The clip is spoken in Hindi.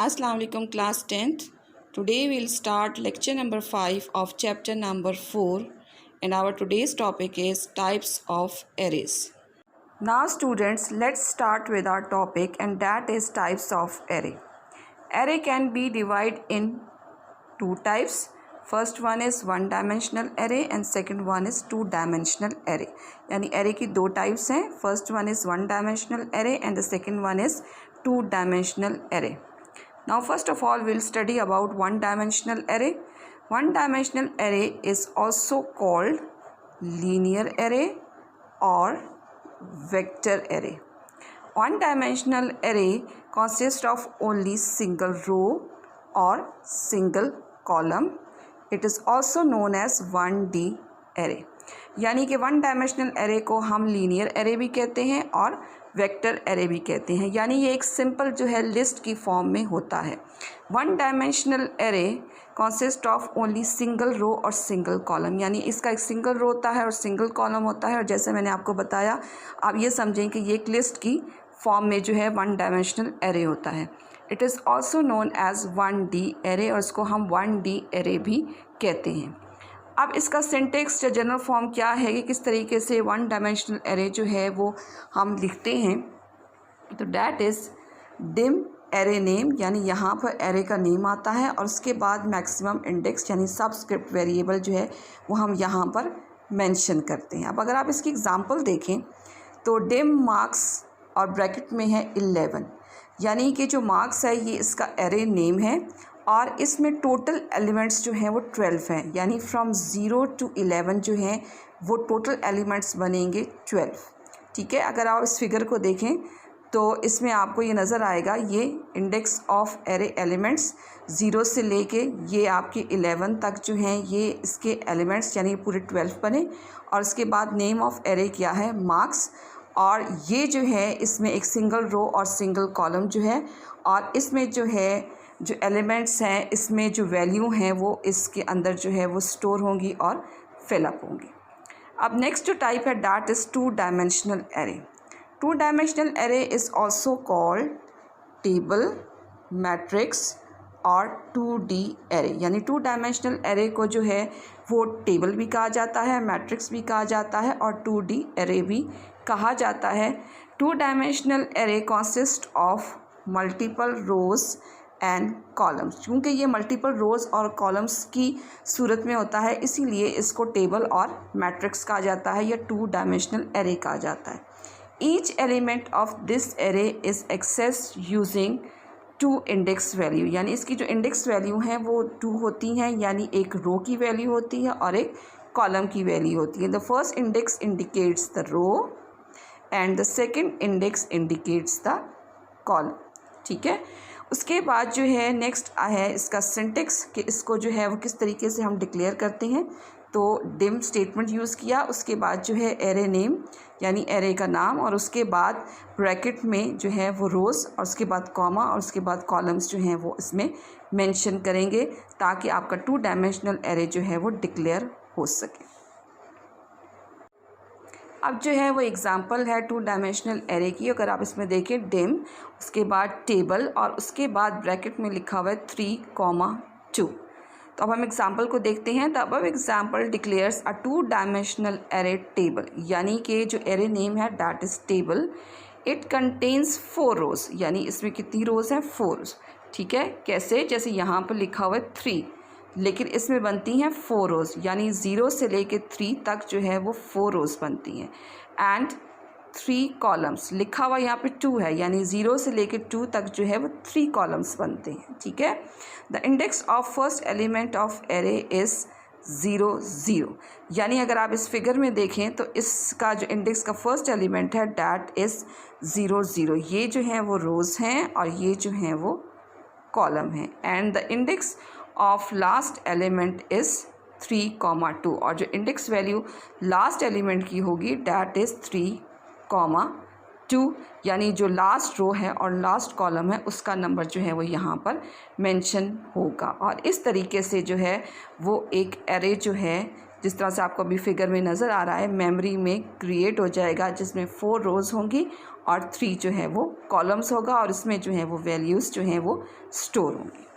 Assalamu alaikum class 10th. Today we'll start lecture number 5 of chapter number 4 and our today's topic is types of arrays. Now students, let's start with our topic and that is types of array. Array can be divided in two types. First one is one dimensional array and second one is two dimensional array. यानी array की दो types हैं. First one is one dimensional array and the second one is two dimensional array. Now first of all we'll study about one dimensional array. One dimensional array is also called linear array or vector array. One dimensional array consists of only single row or single column. It is also known as 1D array. यानी कि वन डायमेंशनल एरे को हम लीनियर एरे भी कहते हैं और वेक्टर एरे भी कहते हैं. यानी ये एक सिंपल जो है लिस्ट की फॉर्म में होता है. One dimensional array consist of only single row और सिंगल कॉलम. यानी इसका एक सिंगल रो होता है और सिंगल कॉलम होता है. और जैसे मैंने आपको बताया, आप ये समझें कि ये एक लिस्ट की फॉर्म में जो है वन डायमेंशनल एरे होता है. It is also known as 1D array और इसको हम 1D एरे भी कहते हैं. अब इसका सिंटेक्स या जनरल फॉर्म क्या है कि किस तरीके से वन डायमेंशनल एरे जो है वो हम लिखते हैं. तो that is dim array name, यानी यहाँ पर एरे का नेम आता है और उसके बाद मैक्सिमम इंडेक्स यानी सबस्क्रिप्ट वेरिएबल जो है वो हम यहाँ पर मेंशन करते हैं. अब अगर आप इसकी एग्जांपल देखें तो डिम मार्क्स और ब्रैकेट में है 11, यानी कि जो मार्क्स है ये इसका एरे नेम है और इसमें टोटल एलिमेंट्स जो हैं वो 12 हैं. यानी फ्रॉम 0 to 11 जो हैं वो टोटल एलिमेंट्स बनेंगे 12. ठीक है, अगर आप इस फिगर को देखें तो इसमें आपको ये नज़र आएगा, ये इंडेक्स ऑफ एरे एलिमेंट्स 0 से लेके ये आपके 11 तक जो हैं ये इसके एलिमेंट्स यानी पूरे 12 बने. और उसके बाद नेम ऑफ एरे क्या है, मार्क्स. और ये जो है इसमें एक सिंगल रो और सिंगल कॉलम जो है और इसमें जो है जो एलिमेंट्स हैं इसमें जो वैल्यू हैं वो इसके अंदर जो है वो स्टोर होंगी और फिलअप होंगी. अब नेक्स्ट जो टाइप है that is to dimensional array. To dimensional array is also called table, matrix और 2D एरे. यानी टू डायमेंशनल एरे को जो है वो टेबल भी कहा जाता है, मैट्रिक्स भी कहा जाता है और 2D एरे भी कहा जाता है. Two dimensional array consist of multiple rows and columns. क्योंकि ये मल्टीपल रोज़ और कॉलम्स की सूरत में होता है इसीलिए इसको टेबल और मैट्रिक्स कहा जाता है या टू डायमेंशनल एरे कहा जाता है. Each element of this array is accessed using 2 index value. यानी इसकी जो इंडेक्स वैल्यू हैं वो 2 होती हैं, यानी एक रो की वैल्यू होती है और एक कॉलम की वैल्यू होती है. The first index indicates the row and the second index indicates the column. ठीक है, उसके बाद जो है नेक्स्ट है इसका सिंटेक्स कि इसको जो है वो किस तरीके से हम डिक्लेयर करते हैं. तो डिम स्टेटमेंट यूज़ किया, उसके बाद जो है एरे नेम यानी एरे का नाम और उसके बाद ब्रैकेट में जो है वो रोज़ और उसके बाद कॉमा और उसके बाद कॉलम्स जो हैं वो इसमें मेंशन करेंगे ताकि आपका टू डायमेंशनल एरे जो है वो डिक्लेयर हो सके. अब जो है वो एग्ज़ाम्पल है टू डायमेंशनल एरे की. अगर आप इसमें देखें डिम, उसके बाद टेबल और उसके बाद ब्रैकेट में लिखा हुआ है 3,2. तो अब हम एग्ज़ाम्पल को देखते हैं. तो अब example declares a to dimensional array table. यानी कि जो एरे नेम है that is table. It contains 4 रोज़. यानी इसमें कितनी रोज़ हैं, 4 रोज़. ठीक है, कैसे, जैसे यहाँ पर लिखा हुआ है 3 लेकिन इसमें बनती हैं 4 रोज़. यानी 0 से लेके 3 तक जो है वो 4 रोज़ बनती हैं. एंड 3 कॉलम्स लिखा हुआ यहाँ पे 2 है, यानी 0 से लेके 2 तक जो है वो 3 कॉलम्स बनते हैं. ठीक है, the index of first element of array is 0, 0. यानी अगर आप इस फिगर में देखें तो इसका जो इंडेक्स का फर्स्ट एलिमेंट है डैट इज़ 0, 0. ये जो है वो रोज़ हैं और ये जो हैं वो कॉलम हैं. And the index of last element is 3,2 और जो इंडेक्स वैल्यू लास्ट एलिमेंट की होगी डैट इज़ 3,2. यानी जो लास्ट रो है और लास्ट कॉलम है उसका नंबर जो है वो यहाँ पर मेंशन होगा. और इस तरीके से जो है वो एक एरे जो है जिस तरह से आपको अभी फिगर में नज़र आ रहा है मेमोरी में क्रिएट हो जाएगा जिसमें 4 रोज़ होंगी और 3 जो है वो कॉलम्स होगा और इसमें जो है वो वैल्यूज़ जो हैं वो स्टोर होंगी।